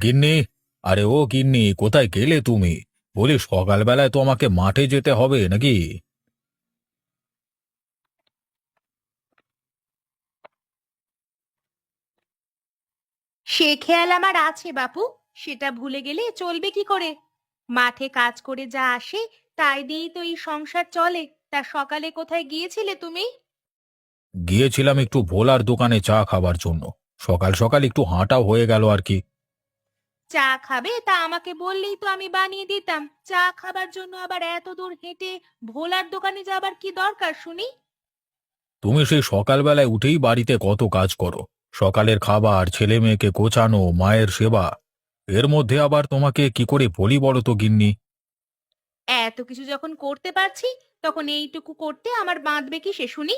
গিন্নি, আরে ও গিন্নি, কোথায় গেলে তুমি? বলি সকালবেলায় তো আমাকে মাঠে যেতে হবে নাকি? সে খেয়াল আমার আছে বাপু। সেটা ভুলে গেলে চলবে কি করে? মাঠে কাজ করে যা আসে তাই দিয়েই তো এই সংসার চলে। তা সকালে কোথায় গিয়েছিলে তুমি? গিয়েছিলাম একটু ভোলার দোকানে চা খাবার জন্য। সকাল সকাল একটু হাঁটাও হয়ে গেল আর কি। চা খাবে তা আমাকে বললেই তো আমি বানিয়ে দিতাম। চা খাবার জন্য আবার এত দূর হেঁটে ভোলার দোকানে যাবার কি দরকার শুনি? তুমি সেই সকালবেলায় উঠেই বাড়িতে কত কাজ করো। সকালের খাবার, ছেলে মেয়েকে গোছানো, মায়ের সেবা। এর মধ্যে আবার তোমাকে কি করে বলি বলো তো গিন্নি? এত কিছু যখন করতে পারছি, তখন এইটুকু করতে আমার বাঁধবে কি সে শুনি?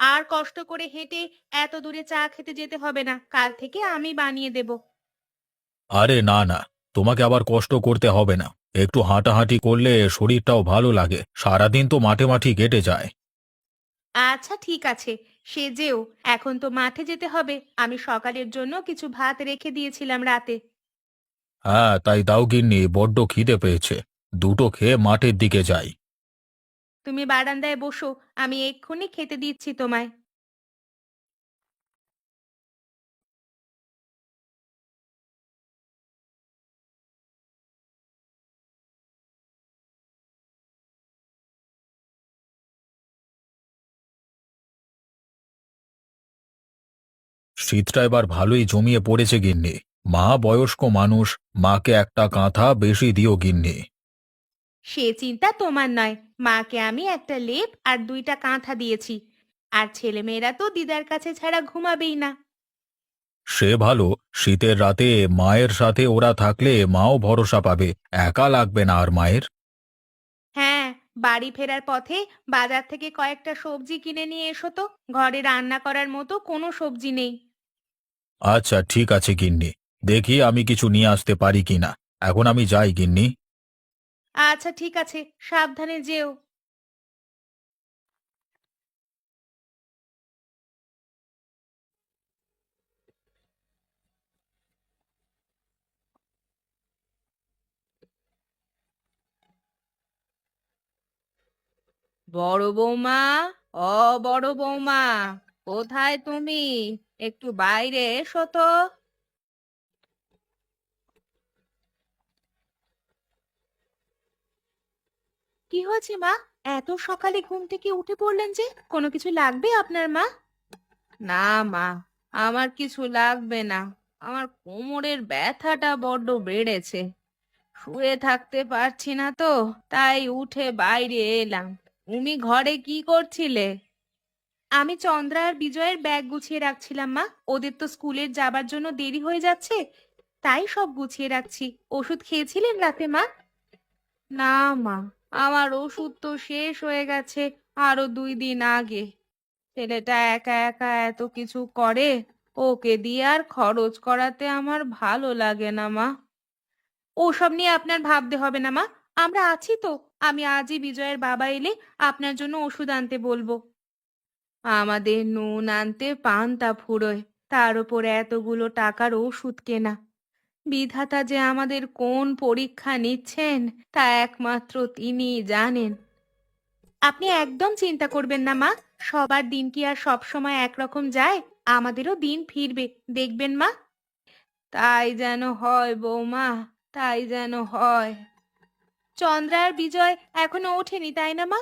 আর কষ্ট করে হেঁটে এত দূরে চা খেতে যেতে হবে না, কাল থেকে আমি বানিয়ে দেব। আরে না না, তোমাকে আবার কষ্ট করতে হবে না। একটু হাঁটাহাঁটি করলে শরীরটাও ভালো লাগে, সারাদিন তো মাঠে মাঠি কেটে যায়। আচ্ছা ঠিক আছে, সে যেও। এখন তো মাঠে যেতে হবে। আমি সকালের জন্য কিছু ভাত রেখে দিয়েছিলাম রাতে। হ্যাঁ, তাই দাও গিন্নি, বড্ড খিদে পেয়েছে। দুটো খেয়ে মাঠের দিকে যাই। তুমি বারান্দায় বসো, আমি এক্ষুনি খেতে দিচ্ছি তোমায়। শীতটা এবার ভালোই জমিয়ে পড়েছে গিন্নি। মা বয়স্ক মানুষ, মাকে একটা কাঁথা বেশি দিও গিন্নি। সে চিন্তা তোমার নয়। মাকে আমি একটা লেপ আর দুইটা কাঁথা দিয়েছি। আর ছেলেমেয়েরা তো দিদার কাছে ছাড়া ঘুমাবেই না। সে ভালো। শীতের রাতে মায়ের সাথে ওরা থাকলে মাও ভরসা পাবে। একা লাগবে না আর মায়ের। হ্যাঁ, বাড়ি ফেরার পথে বাজার থেকে কয়েকটা সবজি কিনে নিয়ে এসো তো। ঘরে রান্না করার মতো কোনো সবজি নেই। আচ্ছা ঠিক আছে গিন্নি, দেখি আমি কিছু নিয়ে আসতে পারি কিনা। এখন আমি যাই গিন্নি। আচ্ছা ঠিক আছে, সাবধানে যেও। বড় বৌমা, ও বড় বৌমা, কোথায় তুমি? একটু বাইরে এসো তো। কি হয়েছে মা? এত সকালে ঘুম থেকে উঠে পড়লেন যে? কোনো কিছু লাগবে আপনার মা? না মা, আমার কিছু লাগবে না। আমার কোমরের ব্যথাটা বড্ড বেড়েছে। শুয়ে থাকতে পারছি না তো, তাই উঠে বাইরে এলাম। তুমি ঘরে কি করছিলে? আমি চন্দ্রা আর বিজয়ের ব্যাগ গুছিয়ে রাখছিলাম মা। ওদের তো স্কুলে যাবার জন্য দেরি হয়ে যাচ্ছে, তাই সব গুছিয়ে রাখছি। ওষুধ খেয়েছিলেন রাতে মা? না মা, আমার ওষুধ তো শেষ হয়ে গেছে আরো 2 দিন আগে। ছেলেটা একা একা এত কিছু করে, ওকে দিয়ে আর খরচ করাতে আমার ভালো লাগে না মা। ওসব নিয়ে আপনার ভাবতে হবে না মা। আমরা আছি তো। আমি আজই বিজয়ের বাবা এলে আপনার জন্য ওষুধ আনতে বলবো। আমাদের নুন আনতে পান্তা ফুরোয়, তার উপর এতগুলো টাকার ওষুধ কেনা। বিধাতা যে আমাদের কোন পরীক্ষা নিচ্ছেন তা একমাত্র তিনিই জানেন। আপনি একদম চিন্তা করবেন না মা। সবার দিন কি আর সব সময় একরকম যায়? আমাদেরও দিন ফিরবে, দেখবেন মা। তাই যেন হয় বৌমা, তাই যেন হয়। চন্দ্রা আর বিজয় এখনো ওঠেনি তাই না মা?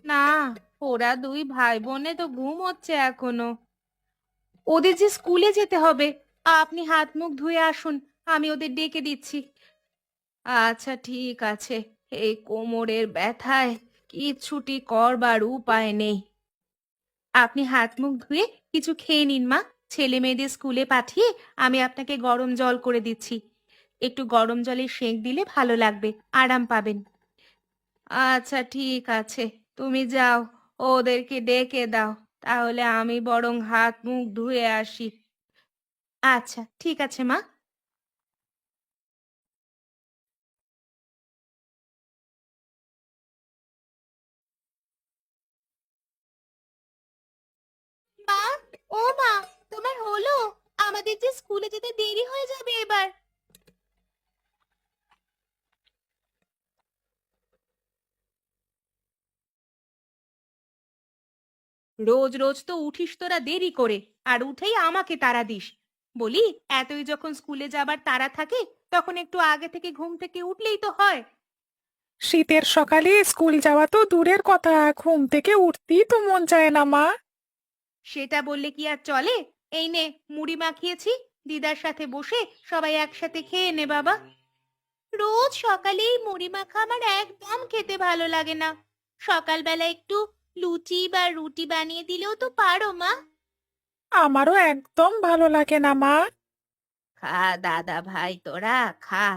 না, ওরা দুই ভাই বোনে তো ঘুমোচ্ছে এখনো। ওদের যে স্কুলে যেতে হবে। আপনি হাত মুখ ধুয়ে আসুন, আমি ওদের ডেকে দিচ্ছি। আচ্ছা ঠিক আছে। এই কোমরের ব্যথায় কিচ্ছুটি করবার উপায় নেই। আপনি হাত মুখ ধুয়ে কিছু খেয়ে নিন মা। ছেলে মেয়েদের স্কুলে পাঠিয়ে আমি আপনাকে গরম জল করে দিচ্ছি। একটু গরম জলের সেঁক দিলে ভালো লাগবে, আরাম পাবেন। আচ্ছা ঠিক আছে, তুমি যাও, ওদেরকে ডেকে দাও। তাহলে আমি বরং হাত মুখ ধুয়ে আসি। আচ্ছা ঠিক আছে মা। মা, ও মা, তোমার হলো? আমাদের যে স্কুলে যেতে দেরি হয়ে যাবে এবার। রোজ রোজ তো উঠিস তোরা দেরি করে, আর উঠেই আমাকে তাড়া দিস। বলি, এতই যখন স্কুলে যাবার তাড়া থাকে, তখন একটু আগে থেকে ঘুম থেকে উঠলেই তো হয়। শীতের সকালে স্কুল যাওয়া তো দূরের কথা, ঘুম থেকে উঠতেই তো মন চায় না মা। সেটা বললে কি আর চলে? এই নে, মুড়ি মাখিয়েছি, দিদার সাথে বসে সবাই একসাথে খেয়ে নে বাবা। রোজ সকালে এই মুড়ি মাখা আমার একদম খেতে ভালো লাগে না। সকালবেলা একটু লুচি বা রুটি বানিয়ে দিলেও তো পারো মা। আমারও একদম ভালো লাগে না মা। খা দাদা ভাই, তোরা খা।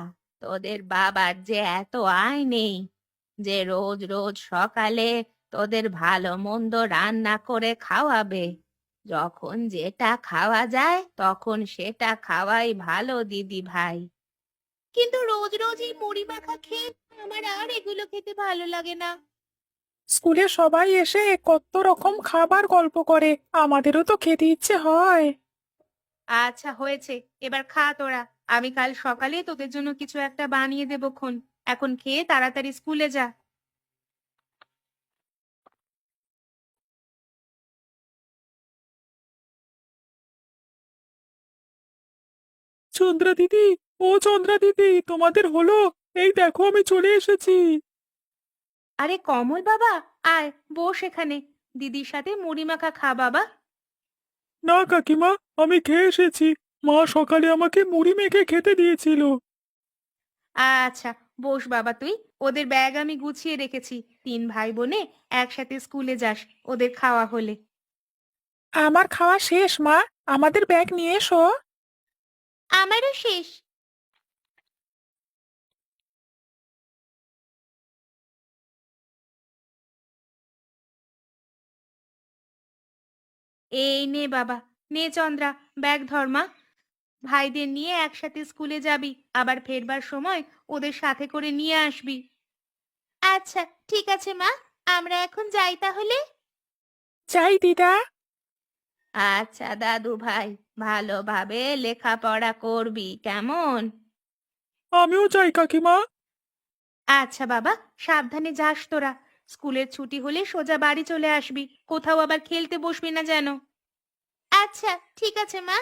তোদের বাবার যে এত আয় নেই যে রোজ রোজ সকালে তোদের ভালো মন্দ রান্না করে খাওয়াবে। যখন যেটা খাওয়া যায় তখন সেটা খাওয়াই ভালো দিদি ভাই। কিন্তু রোজ রোজ এই মুড়ি মাখা খেয়ে আমার আর এগুলো খেতে ভালো লাগে না। স্কুলে সবাই এসে কত রকম খাবার গল্প করে, আমাদেরও তো খেতে ইচ্ছে হয়। আচ্ছা হয়েছে, এবার খা তোরা। আমি কাল সকালে তোদের জন্য কিছু একটা বানিয়ে দেবো খন। এখন খেয়ে তাড়াতাড়ি স্কুলে যা। চন্দ্রা দিদি, ও চন্দ্রা দিদি, তোমাদের হলো? এই দেখো আমি চলে এসেছি। আরে কমল বাবা, আয় বস এখানে। দিদির সাথে মুড়ি মাখা খা বাবা। না কাকিমা, আমি খেয়ে এসেছি। মা সকালে আমাকে মুড়ি মেখে খেতে দিয়েছিল। আচ্ছা, বস বাবা তুই। ওদের ব্যাগ আমি গুছিয়ে রেখেছি। তিন ভাই বোনে একসাথে স্কুলে যাস, ওদের খাওয়া হলে। আমার খাওয়া শেষ মা, আমাদের ব্যাগ নিয়ে এসো। আমারও শেষ। এই নে বাবা, নে চন্দ্রা, ব্যাগ ধর মা। ভাইদের নিয়ে একসাথে স্কুলে যাবি, আবার ফেরবার সময় ওদের সাথে করে নিয়ে আসবি। আচ্ছা, ঠিক আছে মা, আমরা এখন যাই তাহলে। যাই দিদা। আচ্ছা দাদু ভাই, ভালোভাবে লেখাপড়া করবি কেমন? আমিও যাই কাকিমা। আচ্ছা বাবা, সাবধানে যাস তোরা। স্কুলের ছুটি হলে সোজা বাড়ি চলে আসবি, কোথাও আবার খেলতে বসবি না যেন। আচ্ছা, ঠিক আছে মা।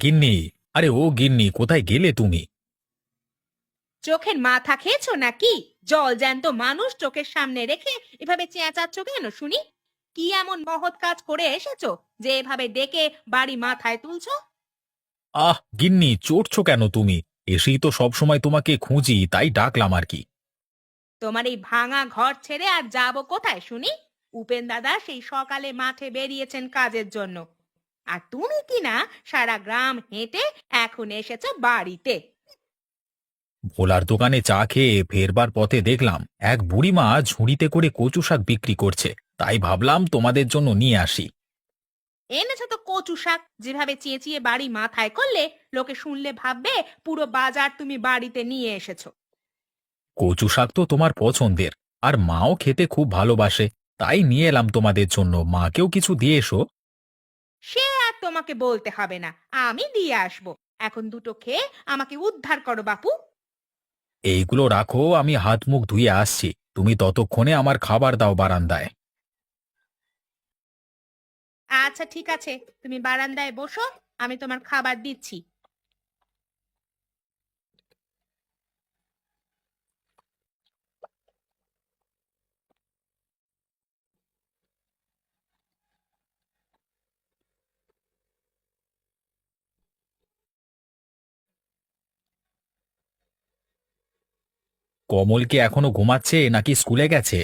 গিন্নি, আরে ও গিন্নি, কোথায় গেলে তুমি? চোখের মাথা খেয়েছো নাকি? জল জ্যান্ত মানুষ চোখের সামনে রেখে এভাবে চেঁচাচ্ছ কেন শুনি? কি এমন মহৎ কাজ করে এসেছো যে এভাবে ডেকে বাড়ি মাথায় তুলছো? আহ গিন্নি, চড়ছো কেন তুমি? এসেই তো সব সময় তোমাকে খুঁজি, তাই ডাকলাম আর কি। তোমার এই ভাঙা ঘর ছেড়ে আর যাবো কোথায় শুনি? উপেন দাদা সেই সকালে মাঠে বেরিয়েছেন কাজের জন্য, আর তুমি কি না সারা গ্রাম হেঁটে এখন এসেছো বাড়িতে। ভোলার দোকানে চা খেয়ে ফেরবার পথে দেখলাম এক বুড়িমা ঝুড়িতে করে কচু শাক বিক্রি করছে, তাই ভাবলাম তোমাদের জন্য নিয়ে আসি। এনেছো তো কচু শাক, যেভাবে চেঁচিয়ে বাড়ি মাথায় করলে লোকে শুনলে ভাববে পুরো বাজার তুমি বাড়িতে নিয়ে এসেছো। কচু শাক তো তোমার পছন্দের, আর মাও খেতে খুব ভালোবাসে, তাই নিয়ে এলাম তোমাদের জন্য। মাকেও কিছু দিয়ে এসো। সে আর তোমাকে বলতে হবে না, আমি দিয়ে আসবো। এখন দুটো খেয়ে আমাকে উদ্ধার করো বাপু। এইগুলো রাখো, আমি হাত মুখ ধুয়ে আসছি। তুমি ততক্ষণে আমার খাবার দাও বারান্দায়। আচ্ছা ঠিক আছে, তুমি বারান্দায় বসো, আমি তোমার খাবার দিচ্ছি। কমল কি এখনো ঘুমাচ্ছে নাকি স্কুলে গেছে?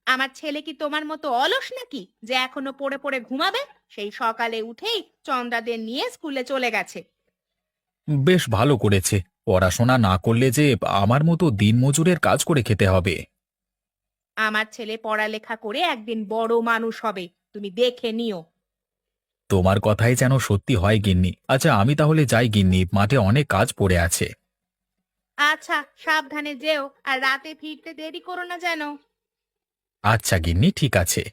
আমার ছেলে কি তোমার মতো অলস নাকি যে এখনো পড়ে পড়ে ঘুমাবে? সেই সকালে উঠেই চন্দ্রাদের নিয়ে স্কুলে চলে গেছে। বেশ ভালো করেছে। পড়াশোনা না করলে যে আমার মতো দিনমজুরের কাজ করে খেতে হবে। আমার ছেলে পড়ালেখা করে একদিন বড় মানুষ হবে, তুমি দেখে নিও। তোমার কথাই যেন সত্যি হয় গিন্নি। আচ্ছা আমি তাহলে যাই গিন্নি, মাঠে অনেক কাজ পড়ে আছে। আচ্ছা, সাবধানে যেও, আর রাতে ফিরতে দেরি করো না যেন। আচ্ছা গিন্নি, ঠিক আছে।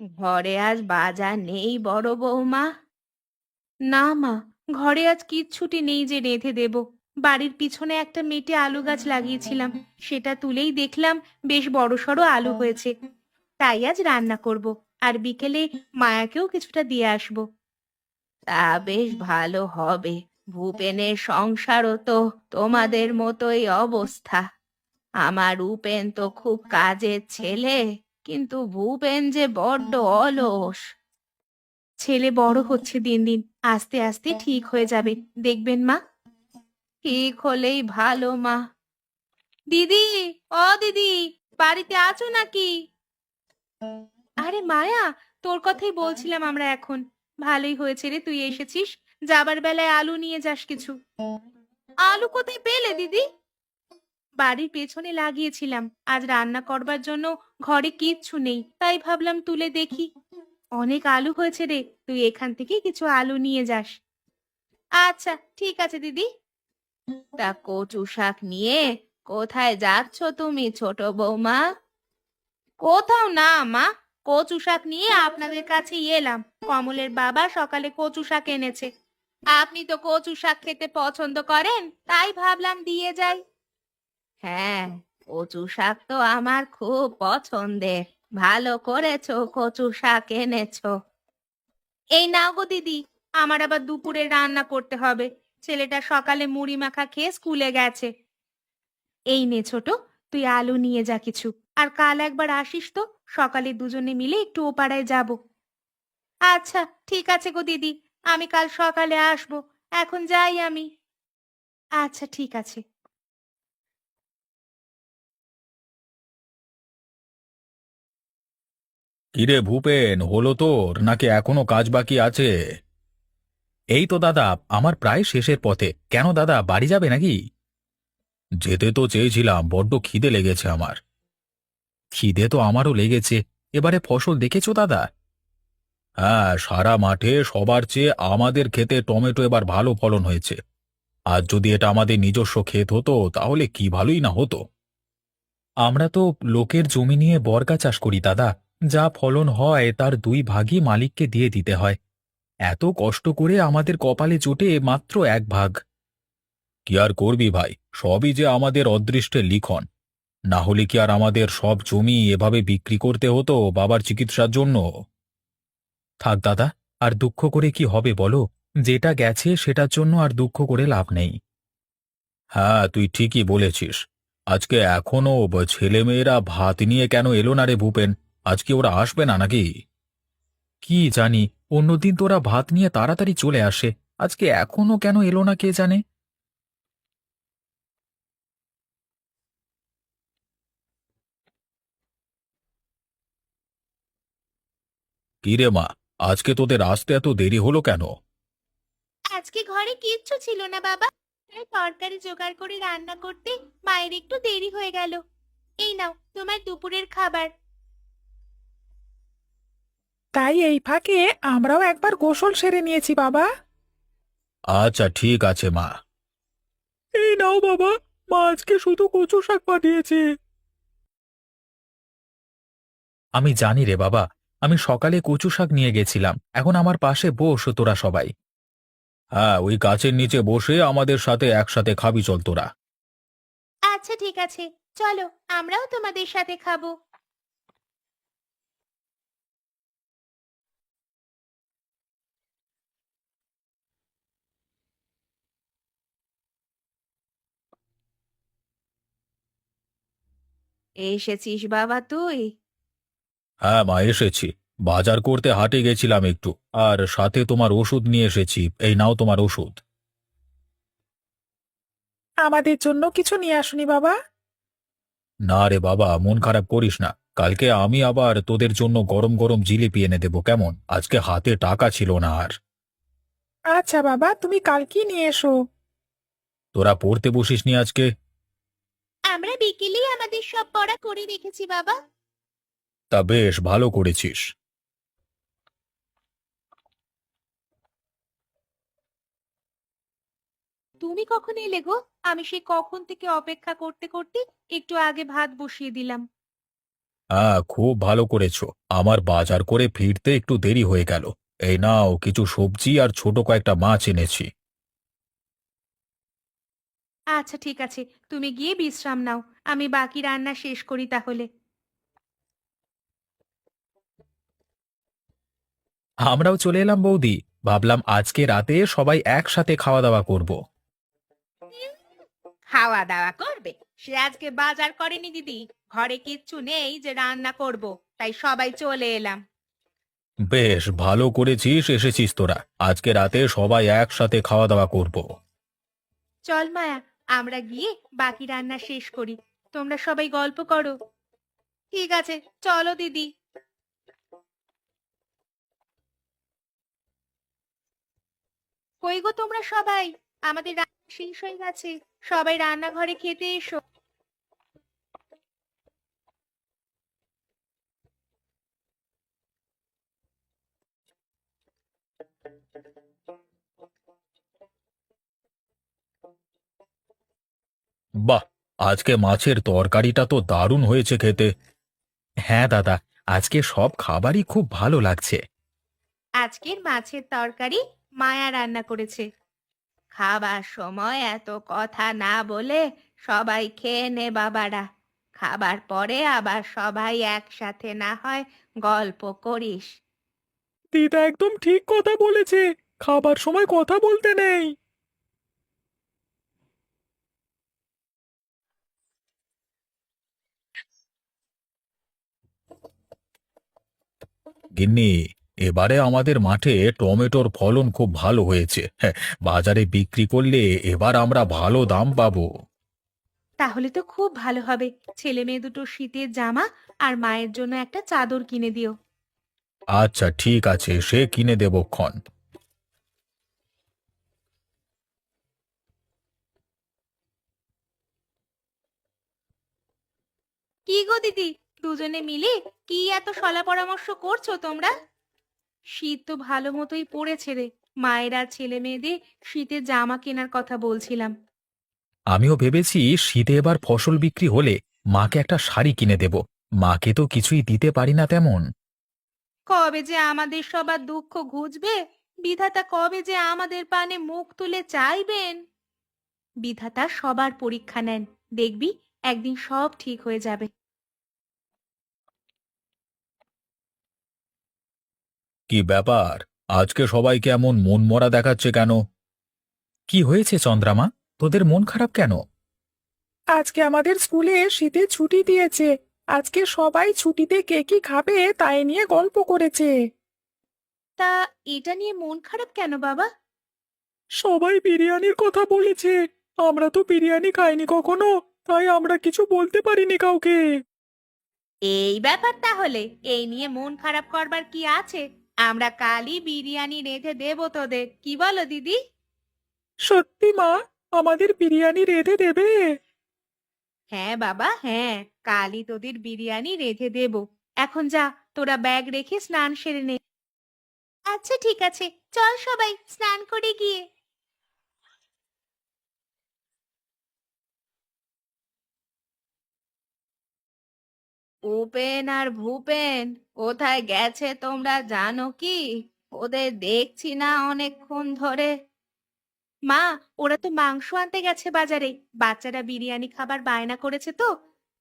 ঘরে আজ বাজার নেই বড় বৌমা? না মা, ঘরে আজ কিচ্ছুটি নেই যে রেঁধে দেব। বাড়ির পিছনে একটা মেটে আলু গাছ লাগিয়েছিলাম, সেটা তুলেই দেখলাম বেশ বড়সড় আলু হয়েছে। তাই আজ রান্না করব, আর বিকেলে মায়াকেও কিছুটা দিয়ে আসবো। তা বেশ ভালো হবে। ভূপেনের সংসারও তো তোমাদের মতোই অবস্থা। আমার উপেন তো খুব কাজের ছেলে, কিন্তু ভূপেন যে বড্ড অলস। ছেলে বড় হচ্ছে দিন দিন, আস্তে আস্তে ঠিক হয়ে যাবে, দেখবেন মা। ঠিক হলেই ভালো মা। দিদি, ও দিদি, বাড়িতে আছো নাকি? আরে মায়া, তোর কথাই বলছিলাম আমরা এখন। ভালোই হয়েছে রে তুই এসেছিস। যাবার বেলায় আলু নিয়ে যাস কিছু। আলু কোথায় পেলে দিদি? বাড়ির পেছনে লাগিয়েছিলাম, আজ রান্না করবার জন্য ঘরে কিচ্ছু নেই, তাই ভাবলাম তুলে দেখি। অনেক আলু হয়েছে রে, তুই এখান থেকে কিছু আলু নিয়ে যাস। আচ্ছা ঠিক আছে দিদি। তা কচু শাক নিয়ে কোথায় যাচ্ছ তুমি ছোট বৌমা? কোথাও না মা, কচু শাক নিয়ে আপনাদের কাছেই এলাম। কমলের বাবা সকালে কচু শাক এনেছে। আপনি তো কচু শাক খেতে পছন্দ করেন, তাই ভাবলাম দিয়ে যাই। হ্যাঁ, কচু শাক তো আমার খুব পছন্দের। ভালো করেছো কচু শাক এনেছো। এই নাও গো দিদি, আমার আবার দুপুরে রান্না করতে হবে। ছেলেটা সকালে মুড়ি মাখা খেয়ে স্কুলে গেছে। এই নে ছোট, তুই আলু নিয়ে যা কিছু। আর কাল একবার আসিস তো, সকালে দুজনে মিলে একটু ও পাড়ায় যাব। আচ্ছা ঠিক আছে গো দিদি, আমি কাল সকালে আসবো। এখন যাই আমি। আচ্ছা ঠিক আছে। কিরে ভূপেন, হলো তোর নাকি এখনো কাজ বাকি আছে? এই তো দাদা, আমার প্রায় শেষের পথে। কেন দাদা, বাড়ি যাবে নাকি? যেতে তো চেয়েছিলাম, বড্ড খিদে লেগেছে আমার। খিদে তো আমারও লেগেছে। এবারে ফসল দেখেছো দাদা? হ্যাঁ, সারা মাঠে সবার চেয়ে আমাদের ক্ষেতে টমেটো এবার ভালো ফলন হয়েছে। আর যদি এটা আমাদের নিজস্ব ক্ষেত হতো তাহলে কি ভালোই না হতো। আমরা তো লোকের জমি নিয়ে বর্গা চাষ করি দাদা। যা ফলন হয় তার 2 ভাগই মালিককে দিয়ে দিতে হয়। এত কষ্ট করে আমাদের কপালে জোটে মাত্র 1 ভাগ। কি আর করবি ভাই, সবই যে আমাদের অদৃষ্টের লিখন। না হলে কি আর আমাদের সব জমি এভাবে বিক্রি করতে হতো বাবার চিকিৎসার জন্য? থাক দাদা, আর দুঃখ করে কি হবে বলো? যেটা গেছে সেটার জন্য আর দুঃখ করে লাভ নেই। হ্যাঁ, তুই ঠিকই বলেছিস। আজকে এখনো ছেলেমেয়েরা ভাত নিয়ে কেন এলো না রে ভূপেন? আজকে ওরা আসবে না নাকি? কি জানি, অন্যদিন তোরা ভাত নিয়ে তাড়াতাড়ি চলে আসে। আজকে এখনো কেন এলো না কে জানে। কি রে মা, আজকে তোদের আসতে এত দেরি হলো কেন? আজকে ঘরে কিচ্ছু ছিল না বাবা, তাই তরকারি জোগাড় করে রান্না করতে মায়ের একটু দেরি হয়ে গেল। এই নাও তোমার দুপুরের খাবার। তাই এই ফাঁকে আমরাও একবার গোসল সেরে নিয়েছি বাবা। আচ্ছা ঠিক আছে মা। এই নাও বাবা, মা আজকে শুধু কচু শাক পাঠিয়েছে। আমি জানি রে বাবা, আমি সকালে কচু শাক নিয়ে গেছিলাম। এখন আমার পাশে বস তোরা সবাই। হ্যাঁ, ওই গাছের নিচে বসে আমাদের সাথে একসাথে খাবি চল তোরা। আচ্ছা ঠিক আছে, চলো আমরাও তোমাদের সাথে খাবো। এসেছিস বাবা তুই? হ্যাঁ মা, এসেছি। বাজার করতে হাটে গেছিলাম একটু, আর সাথে তোমার ওষুধ নিয়ে এসেছি। এই নাও তোমার ওষুধ। আমাদের জন্য কিছু নিয়ে আসুনি বাবা? না রে বাবা, মন খারাপ করিস না। কালকে আমি আবার তোদের জন্য গরম গরম জিলিপি এনে দেবো, কেমন? আজকে হাতে টাকা ছিল না আর। আচ্ছা বাবা, তুমি কালকেই নিয়ে এসো। তোরা পড়তে বসিসনি আজকে? আমরা বিকেলেই আমাদের সব পড়া করে রেখেছি বাবা। তা বেশ ভালো করেছিস। তুমি কখন এলে গো? আমি সেই কখন থেকে অপেক্ষা করতে করতে একটু আগে ভাত বসিয়ে দিলাম। হ্যাঁ, খুব ভালো করেছো। আমার বাজার করে ফিরতে একটু দেরি হয়ে গেল। এই নাও কিছু সবজি আর ছোট কয়েকটা মাছ এনেছি। আচ্ছা ঠিক আছে, তুমি গিয়ে বিশ্রাম নাও, আমি বাকি রান্না শেষ করি তাহলে। আমরাও চলে এলাম বৌদি। ভাবলাম আজকে রাতে সবাই একসাথে খাওয়া দাওয়া করব। খাওয়া দাওয়া করবে? সে আজকে বাজার করেনি দিদি, ঘরে কিচ্ছু নেই যে রান্না করব, তাই সবাই চলে এলাম। বেশ ভালো করেছিস, এসেছিস তোরা। আজকে রাতে সবাই একসাথে খাওয়া দাওয়া করব। চল মায়া, আমরা গিয়ে বাকি রান্না শেষ করি, তোমরা সবাই গল্প করো। ঠিক আছে, চলো দিদি। কই গো তোমরা সবাই, আমাদের রান্না শেষ হয়ে গেছে, সবাই রান্নাঘরে খেতে এসো। বাহ, আজকে মাছের তরকারিটা তো দারুণ হয়েছে খেতে। হ্যাঁ দাদা, আজকে সব খাবারই খুব ভালো লাগছে। আজকের মাছের তরকারি মায়া রান্না করেছে। খাবার সময় এত কথা না বলে সবাই খেয়ে নে বাবারা, খাবার পরে আবার সবাই একসাথে না হয় গল্প করিস। দিদা একদম ঠিক কথা বলেছে, খাবার সময় কথা বলতে নেই। গিন্নি, এবারে আমাদের মাঠে টমেটোর ফলন খুব ভালো হয়েছে। হ্যাঁ, বাজারে বিক্রি করলে এবার আমরা ভালো দাম পাবো। তাহলে তো খুব ভালো হবে, ছেলে মেয়ে দুটো শীতের জামা আর মায়ের জন্য একটা চাদর কিনে দিও। আচ্ছা ঠিক আছে, সে কিনে দেবক্ষণ। কি গো দিদি, দুজনে মিলে কি এত শলা পরামর্শ করছো তোমরা? শীত তো ভালো মতোই পড়েছে রে, মায়ের আর ছেলে মেয়েদের শীতের জামা কেনার কথা বলছিলাম। আমিও ভেবেছি শীতে এবার ফসল বিক্রি হলে মাকে একটা শাড়ি কিনে দেব। মাকে তো কিছুই দিতে পারি না তেমন। কবে যে আমাদের সবার দুঃখ ঘুচবে, বিধাতা কবে যে আমাদের পানে মুখ তুলে চাইবেন। বিধাতা সবার পরীক্ষা নেন, দেখবি একদিন সব ঠিক হয়ে যাবে। কি ব্যাপার, আজকে সবাইকে এমন মনমরা দেখাচ্ছে কেন? কি হয়েছে চন্দ্রামা, তোদের মন খারাপ কেন? আজকে আমাদের স্কুলে শীতের ছুটি দিয়েছে। আজকে সবাই ছুটিতে কে কি খাবে তাই নিয়ে গল্প করেছে। তা এটা নিয়ে মন খারাপ কেন বাবা? সবাই বিরিয়ানির কথা বলেছে। আমরা তো বিরিয়ানি খাইনি কখনো, তাই আমরা কিছু বলতে পারিনি কাউকে। এই ব্যাপার তাহলে, এই নিয়ে মন খারাপ করবার কি আছে? আমরা কালই বিরিয়ানি রেঁধে দেবো তোদের, কি বলো দিদি? সত্যি মা, আমাদের বিরিয়ানি রেঁধে দেবে? হ্যাঁ বাবা হ্যাঁ, কালই তোদের বিরিয়ানি রেঁধে দেবো। এখন যা, তোরা ব্যাগ রেখে স্নান সেরে নে। আচ্ছা ঠিক আছে, চল সবাই স্নান করে গিয়ে। উপেন আর ভূপেন কোথায় গেছে তোমরা জানো কি? ওদের দেখছি না অনেকক্ষণ ধরে। মা, ওরা তো মাংস আনতে গেছে বাজারে, বাচ্চারা বিরিয়ানি খাবার বায়না করেছে তো,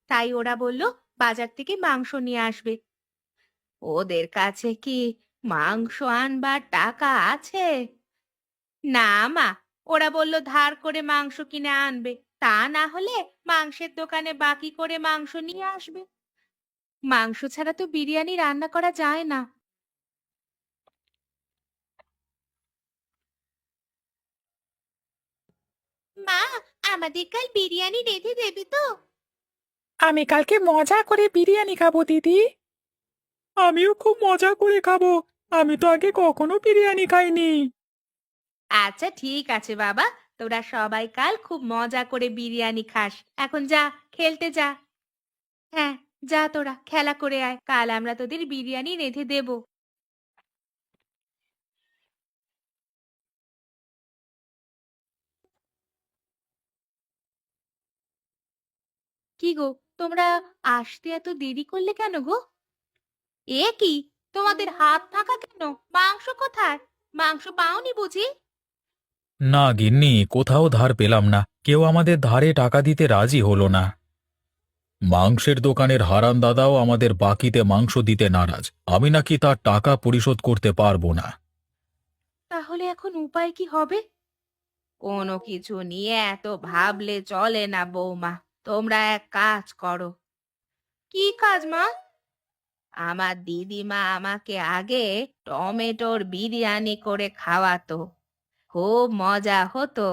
তাই ওরা বলল বাজার থেকে মাংস নিয়ে আসবে। ওদের কাছে কি মাংস আনবার টাকা আছে? না মা, ওরা বলল ধার করে মাংস কিনে আনবে, তা না হলে মাংসের দোকানে বাকি করে মাংস নিয়ে আসবে। মাংস ছাড়া তো বিরিয়ানি রান্না করা যায় না। মা, আমাদের কাল বিরিয়ানি রেঁধে দেবে তো? আমি কালকে মজা করে বিরিয়ানি খাবো দিদি। আমিও খুব মজা করে খাবো। আমি তো আগে কখনো বিরিয়ানি খাইনি। আচ্ছা ঠিক আছে বাবা, তোরা সবাই কাল খুব মজা করে বিরিয়ানি খাস। এখন যা, খেলতে যা। হ্যাঁ, যা তোরা খেলা করে আয়, কাল আমরা তোদের বিরিয়ানি রেঁধে দেব। কি গো, তোমরা আসতে এত দেরি করলে কেন গো? এ কি, তোমাদের হাত ফাঁকা কেন? মাংস কোথায়? মাংস পাওনি বুঝি? না গিন্নি, কোথাও ধার পেলাম না, কেউ আমাদের ধারে টাকা দিতে রাজি হলো না। মাংসের দোকানের হারান দাদাও আমাদের বাকিতে মাংস দিতে নারাজ। আমি নাকি তার টাকা পরিশোধ করতে পারবো না। তাহলে এখন উপায় কি হবে? কোনো কিছু নিয়ে এত ভাবলে চলে না বৌমা। তোমরা এক কাজ করো। কি কাজ মা? আমার দিদিমা আমাকে আগে টমেটোর বিরিয়ানি করে খাওয়াতো, খুব মজা হতো।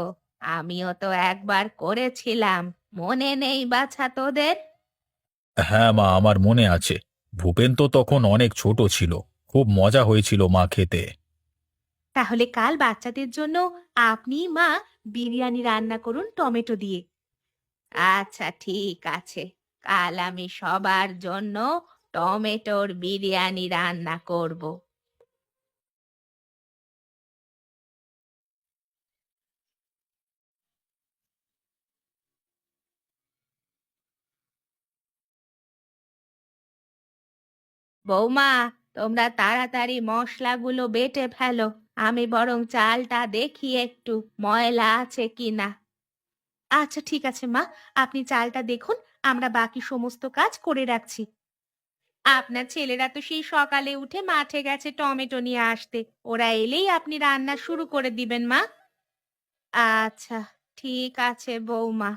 আমিও তো একবার করেছিলাম, মনে নেই বাছা তোদের? হ্যাঁ মা, আমার মনে আছে। ভূপেন তো তখন অনেক ছোট ছিল। খুব মজা হয়েছিল মা খেতে। তাহলে কাল বাচ্চাদের জন্য আপনি মা বিরিয়ানি রান্না করুন টমেটো দিয়ে। আচ্ছা ঠিক আছে, কাল আমি সবার জন্য টমেটোর বিরিয়ানি রান্না করব। বৌমা, তোমরা তাড়াতাড়ি মশলাগুলো বেটে ফেলো। আমি বরং চালটা দেখি একটু ময়লা আছে কিনা। আচ্ছা ঠিক আছে মা, আপনি চালটা দেখুন, আমরা বাকি সমস্ত কাজ করে রাখছি। আপনার ছেলেরা তো সেই সকালে উঠে মাঠে গেছে টমেটো নিয়ে আসতে। ওরা এলেই আপনি রান্না শুরু করে দিবেন মা। আচ্ছা ঠিক আছে বৌমা।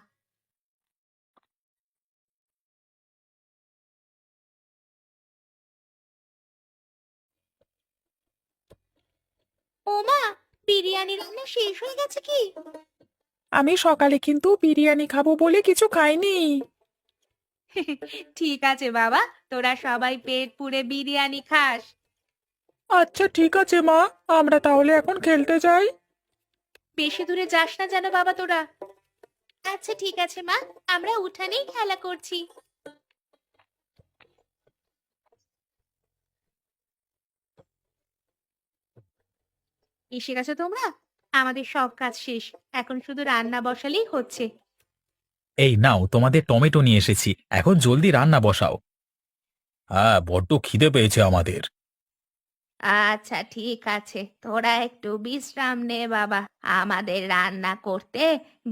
ও মা, বিরিয়ানি রান্না শেষ হয়ে গেছে কি? আমি সকালে কিন্তু বিরিয়ানি খাবো বলে কিছু খাইনি। ঠিক আছে বাবা, তোরা সবাই পেট পুড়ে বিরিয়ানি খাস। আচ্ছা ঠিক আছে মা, আমরা তাহলে এখন খেলতে যাই। বেশি দূরে যাস না যেন বাবা তোরা। আচ্ছা ঠিক আছে মা, আমরা উঠানেই খেলা করছি। এসে গেছো তোমরা? আমাদের সব কাজ শেষ, এখন শুধু রান্না বসালেই হচ্ছে। এই নাও, তোমাদের টমেটো নিয়ে এসেছি, এখন জলদি রান্না বসাও। হ্যাঁ, বড্ড খিদে পেয়েছে আমাদের। আচ্ছা ঠিক আছে, তোরা একটু বিশ্রাম নে বাবা। আমাদের রান্না করতে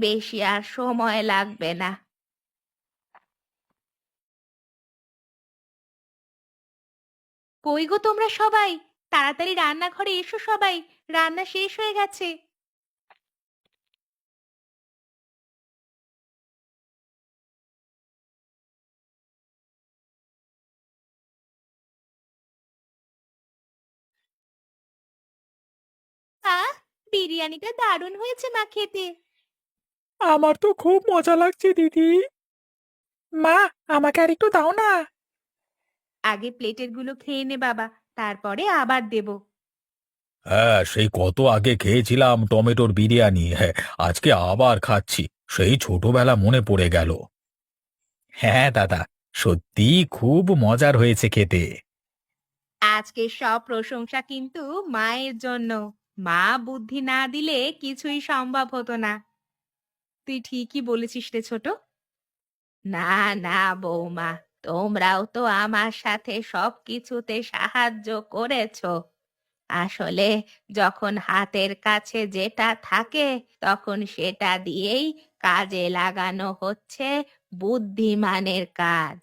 বেশি আর সময় লাগবে না। কই গো তোমরা সবাই, তাড়াতাড়ি রান্নাঘরে এসো সবাই, রান্না শেষ হয়ে গেছে। আহ, বিরিয়ানিটা দারুণ হয়েছে মা খেতে। আমার তো খুব মজা লাগছে দিদি। মা, আমাকে আর একটু দাও না। আগে প্লেটের গুলো খেয়ে নে বাবা, তারপরে আবার দেব। হ্যাঁ, সেই কত আগে খেয়েছিলাম টমেটোর বিরিয়ানি। হ্যাঁ, আজকে আবার খাচ্ছি। সেই ছোটবেলা মনে পড়ে গেল। হ্যাঁ দাদা, সত্যি খুব মজার হয়েছে খেতে। আজকে সব প্রশংসা কিন্তু মায়ের জন্য। মা বুদ্ধি না দিলে কিছুই সম্ভব হতো না। তুই ঠিকই বলেছিস রে ছোট। না না বৌমা, তোমরাও তো আমার সাথে সবকিছুতে সাহায্য করেছো। আসলে যখন হাতের কাছে যেটা থাকে তখন সেটা দিয়েই কাজে লাগানো হচ্ছে বুদ্ধিমানের কাজ।